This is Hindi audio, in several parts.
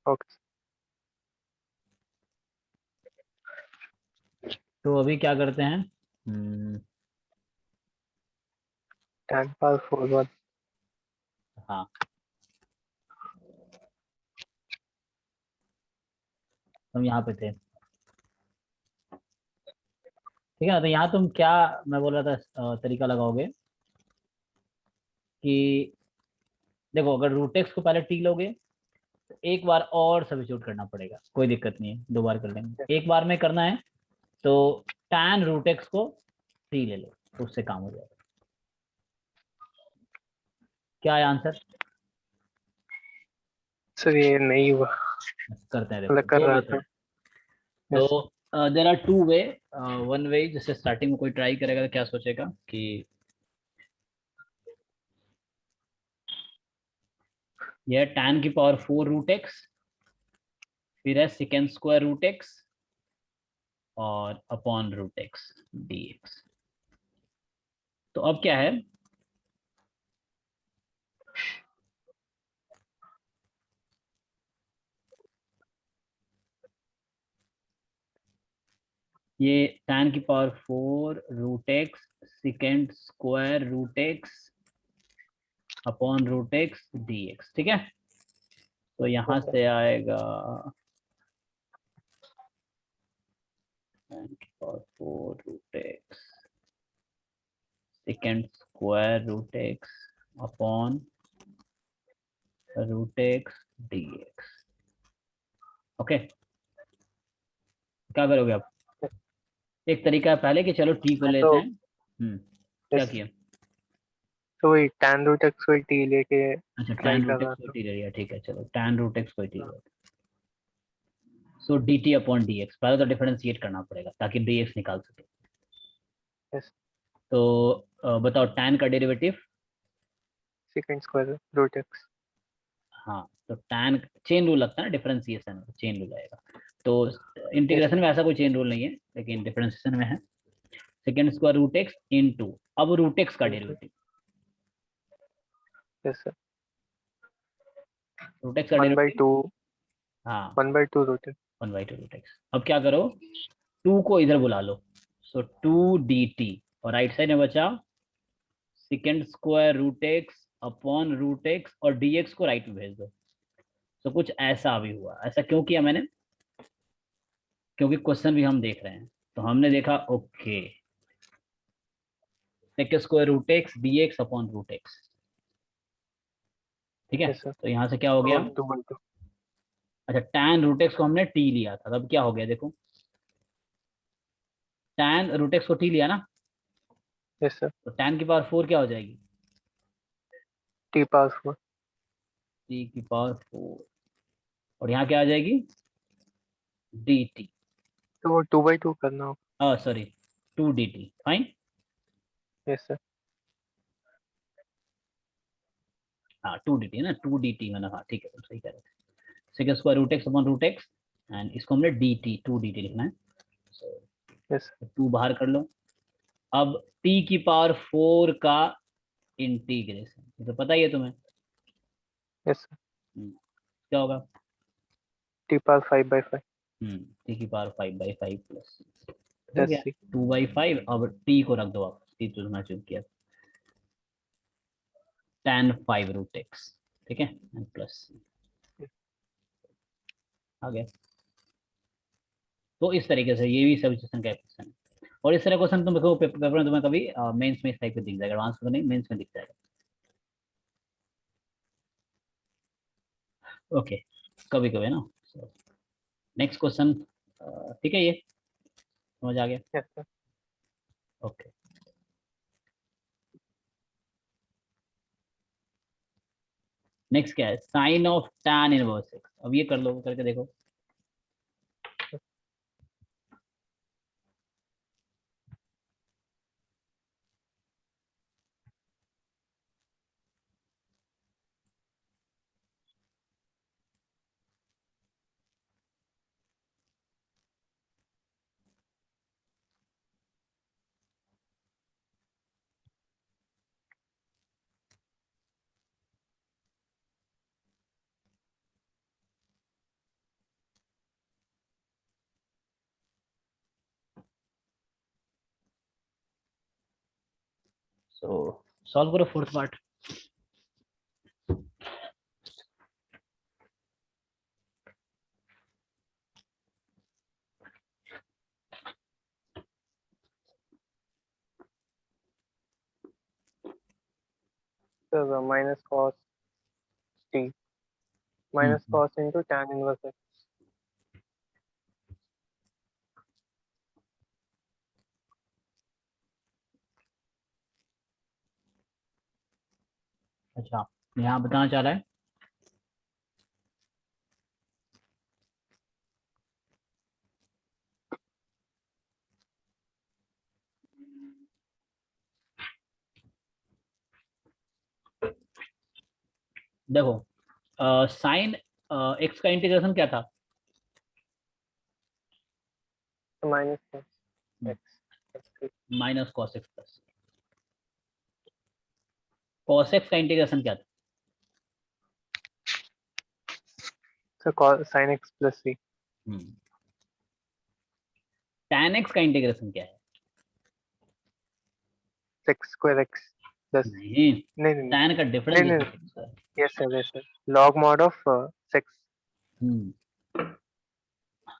ओके। तो अभी क्या करते हैं? 10^4. हाँ, हम यहाँ पे थे। ठीक है ना? तो यहाँ तुम क्या, मैं बोल रहा था तरीका लगाओगे कि देखो, अगर रूटेक्स को पहले टी लोगे तो एक बार और सब्स्टिट्यूट करना पड़ेगा, कोई दिक्कत नहीं है, 2 बार कर लेंगे। एक बार में करना है तो tan रूटेक्स को टी ले लो, तो उससे काम हो जाएगा। क्या है आंसर? सर ये नहीं हुआ, करते हैं, मतलब देखो कर दो रहा वे थे। था। Yes sir. तो there are 2 way. One way, जैसे स्टार्टिंग में कोई ट्राई करेगा तो क्या सोचेगा कि यह tan की पावर 4 रूट एक्स, फिर है सेकेंड स्क्वायर रूट एक्स और upon root x d x. तो अब क्या है, ये tan की power 4 root x second square root x upon root x d x, ठीक है। तो यहां यस सर। से आएगा tan की power 4 root x second square root x upon root x d x. Okay, क्या करोगे आप? एक तरीका है पहले कि चलो टी को मैं लेते तो हैं। क्या यस, किया? तो वही tan रूट एक्स को टी लेके अच्छा, ट्राई tan कर रूट रहा एक्स को था। टी ले लिया, ठीक है, चलो tan रूट एक्स को टी ले। So d t upon d x, पहले तो डिफरेंशिएट करना पड़ेगा ताकि डी एक्स निकाल सके। यस। तो बताओ tan का derivative. Second square root x. हाँ, तो tan चेन रूल लगता है ना डिफरेंशिएशन में, चेन रूल आएगा। तो यस इंटीग्रेशन सर। में ऐसा कोई चेन रूल नहीं है, लेकिन डिफरेंशिएशन में है। Second square root x into, अब रूट एक्स का into. Derivative. Yes sir. Root x का 1/2। डेरिवेटिव। हाँ, 1/2 रूट एक्स। 1/2 root x. अब क्या करो, टू को इधर बुला लो। सो 2 dt, और राइट साइड में बचा second square root x upon root x, और dx को राइट में भेज दो। तो कुछ ऐसा भी हुआ। ऐसा क्यों किया मैंने? क्योंकि क्वेश्चन भी हम देख रहे हैं, तो हमने देखा okay, second square root x d x upon root x. ठीक है, यस सर। तो यहां से क्या हो तो गया? 2/2। अच्छा, tan रूट एक्स को हमने टी लिया था, तब क्या हो गया देखो, tan रूट एक्स को टी लिया ना, यस सर। तो tan की पावर 4 क्या हो जाएगी? t⁴। टी की पावर 4, और यहाँ क्या आ जाएगी? D t. तो वो 2/2 करना होगा। Sorry, 2 dt, fine. Yes sir. हाँ, 2 dt है ना, 2 dt मैंने, हाँ ठीक है, तुम सही कह रहे थे। Second square root x upon root x, and इसको हमने डी टी, 2 dt लिखना है। So yes. 2 बाहर कर लो। अब टी की पावर 4 का इंटीग्रेशन, ये तो पता ही है तुम्हें। Yes sir. क्या होगा? t⁵ 5/5। टी की पावर 5/5 प्लस, हो प्लस गया c। 2/5। अब टी को रख दो, आप टी तो मैं चुन किया, tan 5 रूट एक्स, ठीक है, प्लस आ गया। तो इस तरीके से ये भी सब्स्टिट्यूशन का क्वेश्चन है। और इस तरह क्वेश्चन तुम देखो पेपर में, तुम्हें कभी मेंस में इस टाइप का दिख जाएगा, एडवांस में नहीं, मेंस में दिख जाएगा। ओके, कभी कभी ना। नेक्स्ट क्वेश्चन, ठीक है, ये समझ आ गया। Yes sir. ओके, नेक्स्ट क्या है, sine of tan inverse x. अब ये कर लो, करके देखो। सो सॉल्व करो fourth part. So minus cos t minus cos into tan inverse x. अच्छा, यहाँ बताना चाह रहा है देखो साइन एक्स का इंटीग्रेशन क्या था? So minus cos x. X3. Minus cos x plus. Cos x का इंटीग्रेशन क्या था? So cos sin x plus c. tan x का इंटीग्रेशन क्या है? Sec square x plus. नहीं, नहीं नहीं tan का नहीं डिफरेंस नहीं देखो नहीं. sec square। Yes sir. Log mod of sec.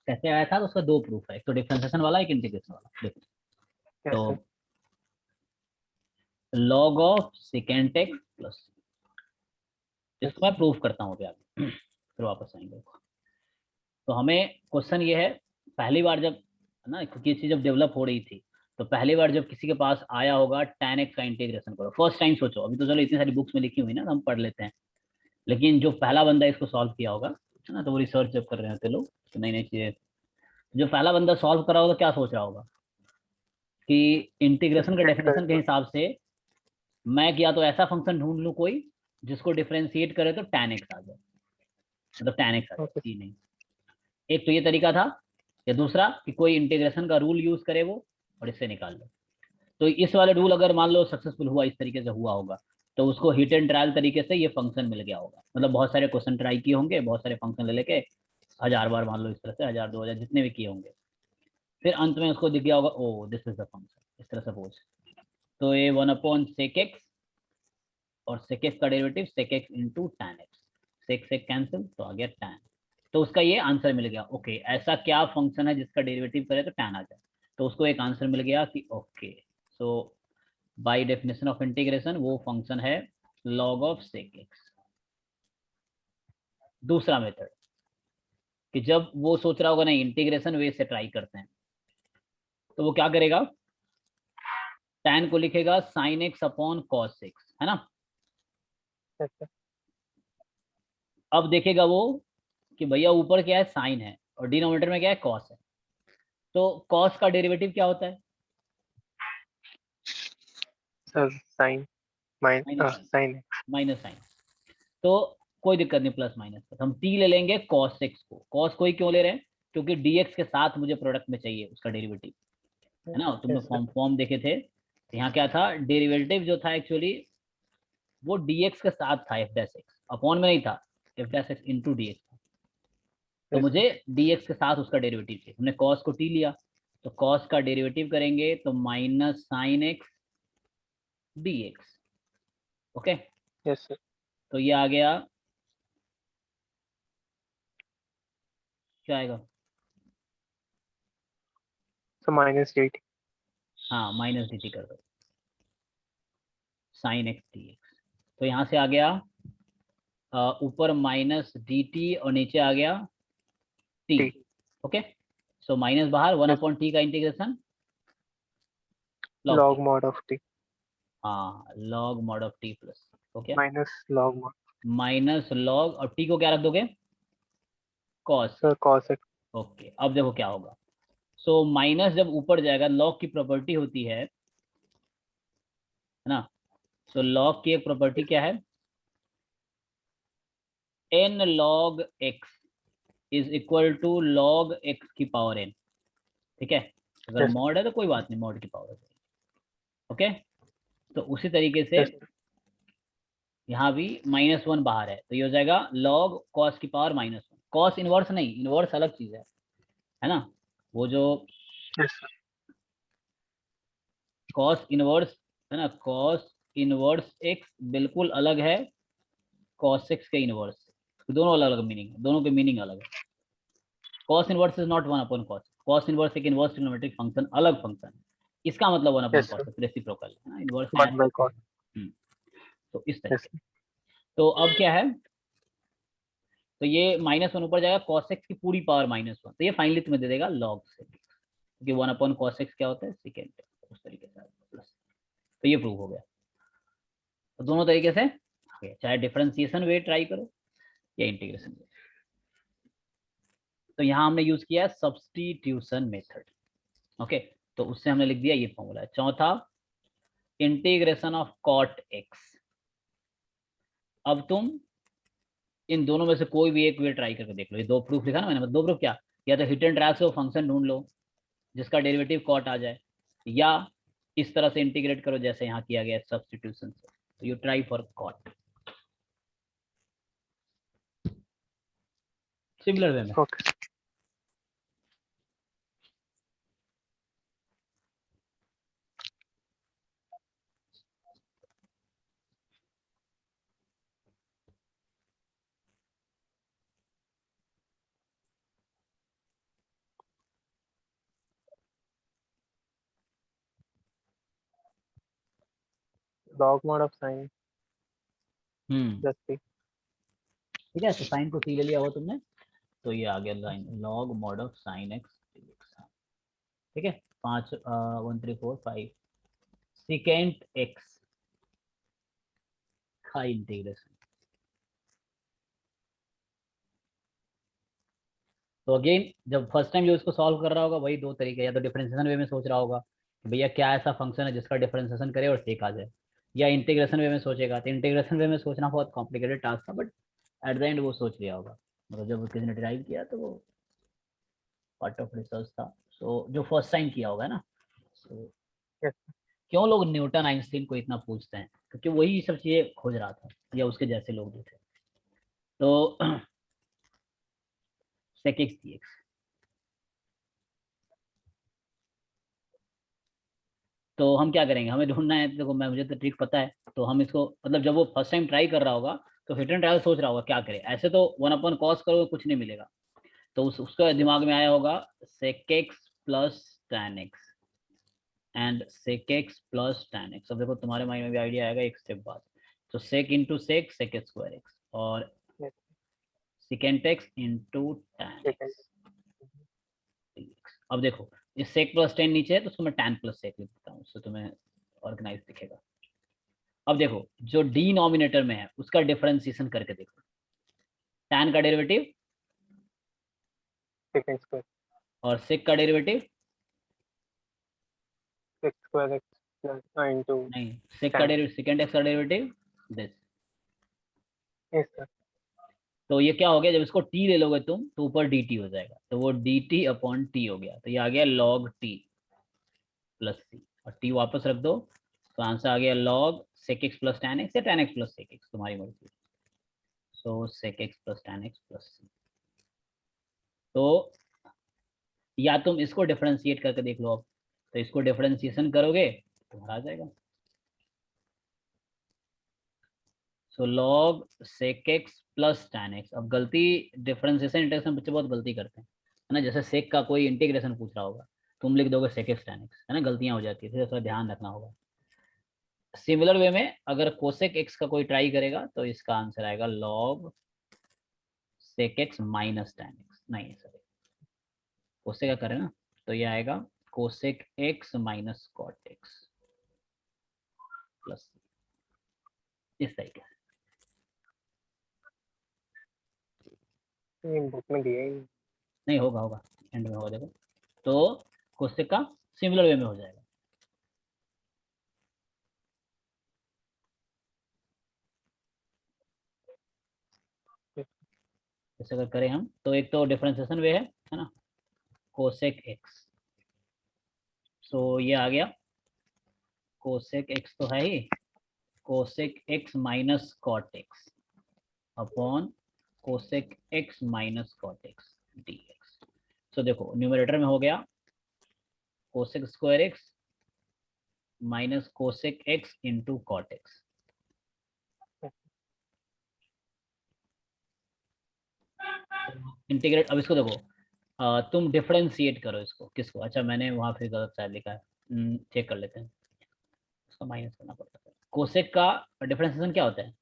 कैसे आया था? तो उसका दो प्रूफ है, एक तो डिफरेंशिएशन वाला, एक इंटीग्रेशन वाला। देखो Yes sir. तो log of second x plus, इसको मैं प्रूफ करता हूँ अभी आगे, फिर वापस आएंगे। तो हमें क्वेश्चन ये है, पहली बार जब ना क्योंकि ये चीज जब डेवलप हो रही थी, तो पहली बार जब किसी के पास आया होगा tan x का इंटीग्रेशन करो, फर्स्ट टाइम सोचो, अभी तो चलो इतनी सारी बुक्स में लिखी हुई ना तो हम पढ़ लेते हैं, लेकिन जो पहला बंदा इसको सॉल्व किया होगा है ना, तो वो रिसर्च जब कर रहे होते लोग तो नई नई चीजें, जो पहला बंदा सॉल्व करा होगा क्या सोच रहा होगा कि इंटीग्रेशन के Split डेफिनेशन के करके. हिसाब से मैं क्या तो ऐसा फंक्शन ढूंढ लूँ कोई जिसको डिफरेंशिएट करे तो tan x आ जाए, मतलब tan x आ जाए, Okay. ई नहीं। एक तो ये तरीका था, या दूसरा कि कोई इंटीग्रेशन का रूल यूज करे वो और इससे निकाल लो। तो इस वाले रूल अगर मान लो सक्सेसफुल हुआ, इस तरीके से हुआ होगा, तो उसको हिट एंड ट्रायल तरीके से ये फंक्शन मिल गया होगा, मतलब बहुत सारे क्वेश्चन ट्राई किए होंगे, बहुत सारे फंक्शन ले लेके 1000 बार मान लो, इस तरह से 1000 2000 जितने भी किए होंगे, फिर अंत में उसको दिख गया होगा ओ दिस इज द फंक्शन, इस तरह सपोज। तो ये 1/sec x और sec x का derivative sec x into tan x, sec sec cancel तो आ गया tan, तो उसका ये आंसर मिल गया। ओके ऐसा क्या फंक्शन है जिसका डेरिवेटिव करे तो tan आ जाए, तो उसको एक आंसर मिल गया कि okay so by definition of integration वो फंक्शन है log ऑफ sec x। दूसरा मेथड कि जब वो सोच रहा होगा नहीं इंटीग्रेशन वे से ट्राई करते हैं, तो वो क्या करेगा, tan को लिखेगा sin x upon cos x, है ना। Yes sir. अब देखेगा वो कि भैया ऊपर क्या है साइन है और डिनोमिनेटर में क्या है कॉस है, तो कॉस का डेरिवेटिव क्या होता है? Sir sin minus sine, sin x. Minus sine. तो कोई दिक्कत नहीं प्लस माइनस का, तो हम टी ले लेंगे कॉस एक्स को। कॉस को ही क्यों ले रहे हैं? क्योंकि डीएक्स के साथ मुझे प्रोडक्ट में चाहिए उसका डेरिवेटिव, है ना। तुमने Yes sir. फॉर्म देखे थे, तो यहाँ क्या था, डेरिवेटिव जो था एक्चुअली वो डीएक्स के साथ था, एफ डैश एक्स अपॉन में नहीं था, f dash x into d x था। तो Yes मुझे sir. डीएक्स के साथ उसका डेरिवेटिव चाहिए, हमने कॉस को टी लिया, तो कॉस का डेरिवेटिव करेंगे तो minus sine x d x. Okay, Yes sir. तो ये आ गया, क्या आएगा? So minus dt. हाँ माइनस डी टी कर दो, साइन एक्स डी एक्स। तो यहाँ से आ गया ऊपर माइनस डी टी और नीचे आ गया t. T. Okay, so minus बाहर, one Yes upon sir. T का integration log t. Log mod of t. हाँ log mod of t plus, okay Minus log mod. Minus log और टी को क्या रख दोगे? Cos. Sir cos x. Okay अब देखो क्या होगा, सो माइनस जब ऊपर जाएगा, लॉग की प्रॉपर्टी होती है ना, सो लॉग की एक प्रॉपर्टी क्या है, n log x is equal to log x की पावर एन। ठीक है, अगर Yes. मॉड है तो कोई बात नहीं, मॉड की पावर है। ओके, तो उसी तरीके से Yes sir. यहाँ भी -1 बाहर है, तो ये हो जाएगा लॉग कॉस की पावर -1। कॉस इनवर्स नहीं, इनवर्स अलग चीज है ना, वो जो Yes sir. कॉस इनवर्स है ना, कॉस इनवर्स एक्स बिल्कुल अलग है cos x के इनवर्स से। दोनों अलग अलग मीनिंग है, दोनों के मीनिंग अलग है। cos inverse is not 1 upon cos। cos inverse एक इनवर्स ट्रिग्नोमेट्रिक फंक्शन, अलग फंक्शन है। इसका मतलब 1 अपॉन yes cos sir, है, रेसिप्रोकल है ना, इनवर्स में 1 ऐसे by होते cos. हैं। तो इस Yes तरीके। तो अब क्या है, तो ये -1 ऊपर जाएगा, cos x की पूरी पावर -1, तो ये फाइनली तुम्हें दे देगा log से, क्योंकि 1 अपॉन cos x क्या होता है, सेकेंड, उस तरीके से प्लस। तो ये प्रूव हो गया। तो दोनों तरीके से आ गया, चाहे डिफरेंशिएशन वे ट्राई करो या इंटीग्रेशन वे। तो यहाँ हमने यूज किया है सब्स्टिट्यूशन मेथड। ओके, तो उससे हमने लिख दिया ये फॉर्मूला है। चौथा, इंटीग्रेशन ऑफ कॉट एक्स। अब तुम इन दोनों में से कोई भी एक वे ट्राई करके देख लो। ये दो प्रूफ लिखा ना मैंने, मतलब दो प्रूफ क्या, या तो हिट एंड ट्रायल से वो फंक्शन ढूंढ लो जिसका डेरिवेटिव कॉट आ जाए, या इस तरह से इंटीग्रेट करो जैसे यहाँ किया गया सब्स्टिट्यूशन से। तो you try for cot similar way में। Okay. Log mod of sin plus c. ठीक है, तो साइन को सी ले लिया हो तुमने, तो ये आ गया line log mod of sine x. ठीक है, 5 1 3 4 5 सेकेंड एक्स का इंटीग्रेशन। तो अगेन जब फर्स्ट टाइम जो इसको सॉल्व कर रहा होगा वही दो तरीके, या तो डिफरेंशिएशन वे में सोच रहा होगा कि भैया क्या ऐसा फंक्शन है जिसका डिफरेंशिएशन करे और सेक आ जाए, या इंटीग्रेशन वे में सोचेगा। तो इंटीग्रेशन वे में सोचना बहुत कॉम्प्लिकेटेड टास्क था, बट एट द एंड वो सोच लिया होगा, मतलब जब किसी ने ड्राइव किया तो वो पार्ट ऑफ रिसर्च था। सो जो फर्स्ट टाइम किया होगा ना। So, Yes. क्यों लोग न्यूटन आइंस्टीन को इतना पूछते हैं, क्योंकि वही सब चीजें खोज रहा था, या उसके जैसे लोग जो थे। तो sec x dx, तो हम क्या करेंगे, हमें ढूंढना है। देखो मैं, मुझे तो ट्रिक पता है, तो हम इसको, मतलब जब वो फर्स्ट टाइम ट्राई कर रहा होगा तो हिट एंड ट्रायल सोच रहा होगा क्या करे। ऐसे तो 1 अपॉन कॉस करोगे कुछ नहीं मिलेगा, तो उसका दिमाग में आया होगा sec x plus tan x and sec x plus tan x। अब देखो तुम्हारे माइंड में भी आइडिया आएगा एक स्टेप बाद। तो sec into sec sec square x, और Yes. secant x into tan Second. x। अब देखो ये sec प्लस tan नीचे है, तो उसको मैं tan प्लस sec लिख देता हूँ, उससे तुम्हें ऑर्गेनाइज दिखेगा। अब देखो जो डिनोमिनेटर में है उसका डिफरेंशिएशन करके देखो। tan का डेरिवेटिव Secant square. और sec का derivative, Sec square x plus into नहीं, sec का tan. डेरिवेटिव, secant x का डेरिवेटिव दिस। Yes sir. तो ये क्या हो गया, जब इसको t ले लोगे तुम तो ऊपर dt हो जाएगा, तो वो dt अपॉन t हो गया। तो ये आ गया log t प्लस c, और t वापस रख दो, तो आंसर आ गया log sec x plus tan x या tan x plus sec x, तुम्हारी मर्जी। सो sec x plus tan x plus c। तो या तुम इसको डिफरेंशिएट करके देख लो। अब तो इसको डिफरेंशिएशन करोगे तो आ जाएगा। सो log sec x plus tan x। अब गलती डिफरेंशिएशन इंटीग्रेशन बच्चे बहुत गलती करते हैं, है ना। जैसे sec का कोई इंटीग्रेशन पूछ रहा होगा, तुम लिख दोगे sec x tan x, है ना, गलतियां हो जाती है, इसलिए थोड़ा ध्यान रखना होगा। सिमिलर वे में अगर cosec x का कोई ट्राई करेगा तो इसका आंसर आएगा log sec x minus tan x। नहीं सॉरी, cosec का करें ना, तो ये आएगा cosec x minus cot x plus, इस तरीके से। ये बुक में दिया ही नहीं. नहीं होगा, होगा एंड में होगा देखो। तो cosec का सिमिलर वे में हो जाएगा। जैसे अगर करें हम, तो एक तो डिफरेंशिएशन वे है ना, cosec x। सो ये आ गया cosec x तो है ही, cosec x minus cot x upon cosec x minus cot x dx। So देखो न्यूमरेटर में हो गया cosec square x minus cosec x into cot x. Integrate, अब इसको देखो, तुम डिफरेंशिएट करो इसको, किसको, अच्छा मैंने वहां फिर गलत शायद लिखा है, चेक कर लेते हैं, उसका माइनस करना पड़ता है। कोसेक का डिफरेंशिएशन क्या होता है?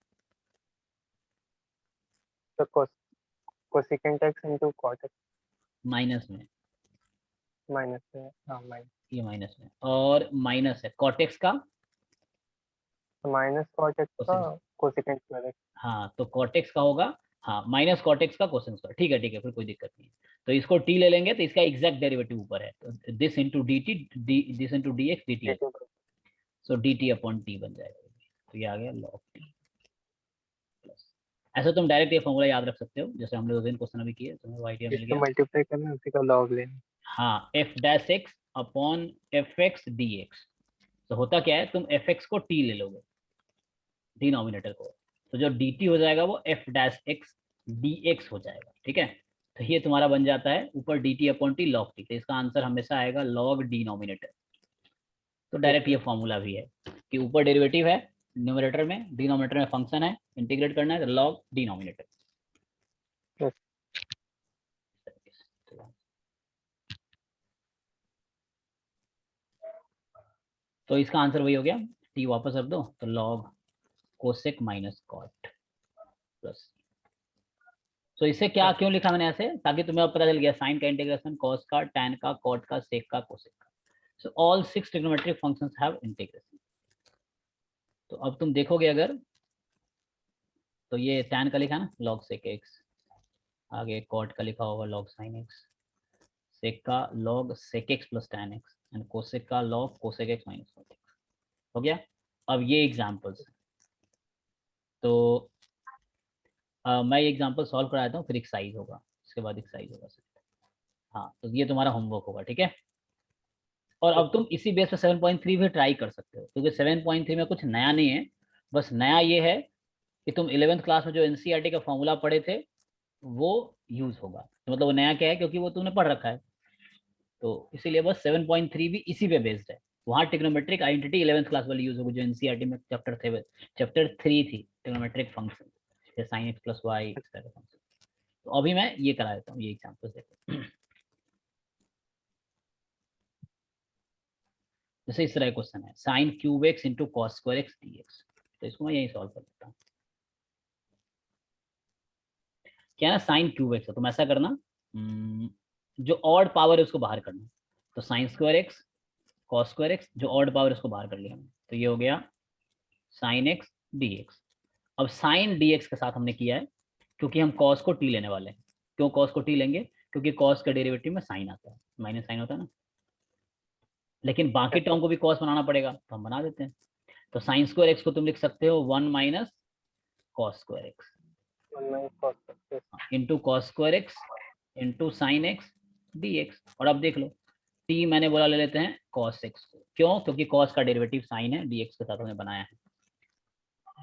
तो cosecant x into cot x minus में, माइनस है, हाँ माइनस, ये माइनस में, और माइनस है कॉट एक्स का तो माइनस कॉट एक्स का कोसेक, कोसेकेंट स्क्वायर एक्स। हाँ तो कॉट एक्स का होगा, हाँ माइनस कॉट एक्स का कोसेक स्क्वायर, ठीक है फिर कोई दिक्कत नहीं है। तो इसको टी ले लेंगे तो इसका एग्जैक्ट डेरिवेटिव ऊपर है, तो this into D T, this into D x D T, so d t upon T बन जाएगा, तो ये आ गया लॉग टी प्लस। ऐसा तुम डायरेक्ट ये फॉर्मूला याद रख सकते हो, जैसे हमने 2 दिन क्वेश्चन अभी किए, तुम्हें वो आइडिया मिल जिससे गया। मल्टीप्लाई करना है उसी का लॉग लेना। हाँ F dash x upon F x d x, तो होता क्या है, तुम एफ एक्स को टी ले लोगे, डिनोमिनेटर को, तो जो डी टी हो जाएगा वो F dash x d x हो जाएगा, ठीक है। तो ये तुम्हारा बन जाता है ऊपर D t upon T log T, तो इसका आंसर हमेशा आएगा लॉग डिनोमिनेटर। तो डायरेक्ट ये फॉर्मूला भी है कि ऊपर डेरिवेटिव है न्यूमरेटर में, डिनोमिनेटर में फंक्शन है, इंटीग्रेट करना है तो लॉग डिनोमिनेटर। Yes. तो इसका आंसर वही हो गया, टी वापस रख दो तो log cosec minus cot plus. तो इसे क्या क्यों लिखा मैंने ऐसे, ताकि तुम्हें अब पता चल गया साइन का इंटीग्रेशन, कॉस का, टैन का, कॉट का, सेक का, कोसेक का। So all 6 trigonometric functions have integration. तो अब तुम देखोगे अगर, तो ये टैन का लिखा ना लॉग सेक एक्स, आगे कॉट का लिखा होगा लॉग साइन एक्स, सेक का log sec x plus tan x, and cosec का log cosec x minus cot x. हो गया। अब ये एग्जांपल्स, तो मैं ये एग्जांपल सॉल्व कराता हूँ, फिर एक साइज होगा, इसके बाद एक साइज होगा। हाँ तो ये तुम्हारा होमवर्क होगा, ठीक है। और अब तुम इसी बेस पे 7.3 भी ट्राई कर सकते हो, क्योंकि 7.3 में कुछ नया नहीं है, बस नया ये है कि तुम 11th क्लास में जो एनसीईआरटी का फॉर्मूला पढ़े थे वो यूज होगा, तो मतलब वो नया क्या है, क्योंकि वो तुमने पढ़ रखा है, तो इसीलिए बस 7.3 भी इसी पे बेस्ड है। वहाँ ट्रिग्नोमेट्रिक आइडेंटिटी 11th क्लास वाली यूज होगी, जो एनसीईआरटी में चैप्टर 3 थी, ट्रिग्नोमेट्रिक फंक्शन, जैसे साइन एक्स प्लस वाई इस तरह का फंक्शन। तो अभी मैं ये करा देता हूँ, ये एग्जाम्पल देखो। जैसे इस तरह क्वेश्चन है, sine cube x into cos square x d x, तो इसको मैं यही सॉल्व कर देता हूँ। क्या है ना, साइन क्यूब एक्स है, तुम ऐसा करना, जो ऑड पावर है उसको बाहर करना, तो sine square x cos square x, जो ऑड पावर है उसको बाहर कर लिया हमने, तो ये हो गया साइन एक्स डी एक्स। अब साइन डी एक्स के साथ हमने किया है, क्योंकि हम कॉस को टी लेने वाले हैं। क्यों कॉस को टी लेंगे, क्योंकि कॉस का डेरिवेटिव में साइन आता है, माइनस साइन होता है ना, लेकिन बाकी टर्म को भी कॉस बनाना पड़ेगा, तो हम बना देते हैं। तो साइन स्क्वायर एक्स को तुम लिख सकते हो 1 minus cos square x 1 minus cos x into cos square x into sine x d x. और अब देख लो, टी मैंने बोला ले लेते हैं कॉस एक्स को, क्यों, क्योंकि कॉस का डेरिवेटिव साइन है, डी एक्स के साथ हमने बनाया है,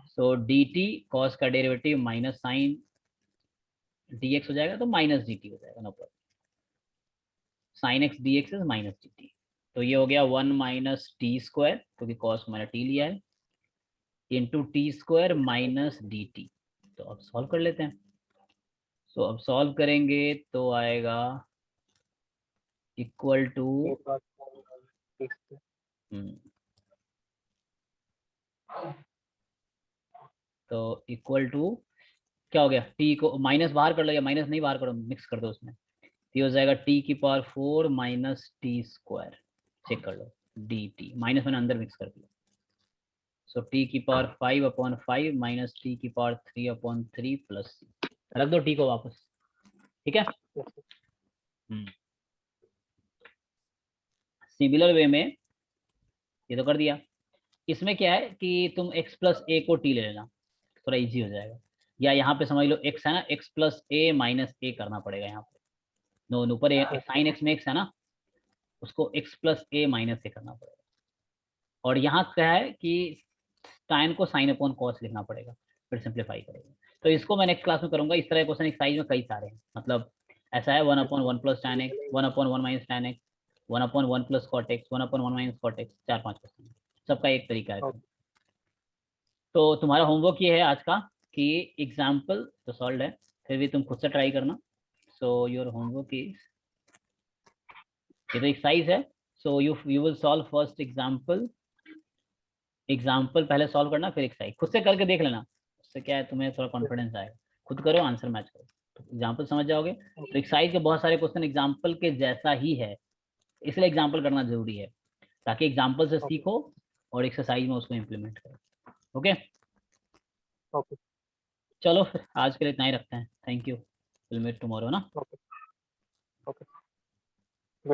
सो डी टी कॉस का derivative minus sine d x हो जाएगा, तो माइनस डी टी हो जाएगा, no problem, sine x d x is minus d t. तो ये हो गया 1 माइनस टी स्क्वायर, क्योंकि कॉस को मैंने टी लिया है, into t square minus d t. तो अब सॉल्व कर लेते हैं। सो अब सॉल्व करेंगे तो आएगा इक्वल टू, के पास 1 minus t square। तो इक्वल टू क्या हो गया, टी को माइनस बाहर कर लो, या माइनस नहीं बाहर करो, मिक्स कर दो उसमें, ये हो जाएगा टी की power 4 minus t square, check कर लो, डी टी माइनस मैंने अंदर मिक्स कर दिया, सो टी की पावर 5/5 माइनस टी की पावर 3/3 प्लस सी, रख दो टी को वापस, ठीक है। सिमिलर वे में ये तो कर दिया, इसमें क्या है कि तुम x प्लस ए को टी ले लेना, थोड़ा इजी हो जाएगा, या यहाँ पे समझ लो x है ना, x प्लस ए माइनस ए करना पड़ेगा यहाँ पे, नो ऊपर साइन एक्स में x है ना, उसको x प्लस ए माइनस ए करना पड़ेगा, और यहाँ क्या है कि टाइम को साइन अपॉन कॉस लिखना पड़ेगा, फिर सिंप्लीफाई करेंगे। तो इसको मैं नेक्स्ट क्लास में करूंगा, इस तरह क्वेश्चन एक साइज में कई सारे हैं, मतलब ऐसा है 1/1 plus tan x, 1/1 minus tan x, 1/1 plus cot x, 1/1 minus cot x, 4-5 question. सबका एक तरीका है। Okay. तो तुम्हारा होमवर्क ये है आज का कि एग्जाम्पल तो सॉल्व है, फिर भी तुम खुद से ट्राई करना। सो योर होमवर्क इज, ये तो एक्सरसाइज है, so you will solve first example. Example पहले सॉल्व करना, फिर एक्सरसाइज खुद से करके देख लेना, उससे क्या है तुम्हें थोड़ा कॉन्फिडेंस आएगा। खुद करो, आंसर मैच करो, तो एग्जाम्पल समझ जाओगे। तो एक्सरसाइज के बहुत सारे क्वेश्चन एग्जाम्पल के जैसा ही है, इसलिए एग्जाम्पल करना जरूरी है, ताकि एग्जाम्पल से Okay. सीखो और एक्सरसाइज में उसको इम्प्लीमेंट करो। Okay, Okay. चलो फिर आज के लिए इतना ही रखते हैं। Thank you, will meet tomorrow ना। Okay.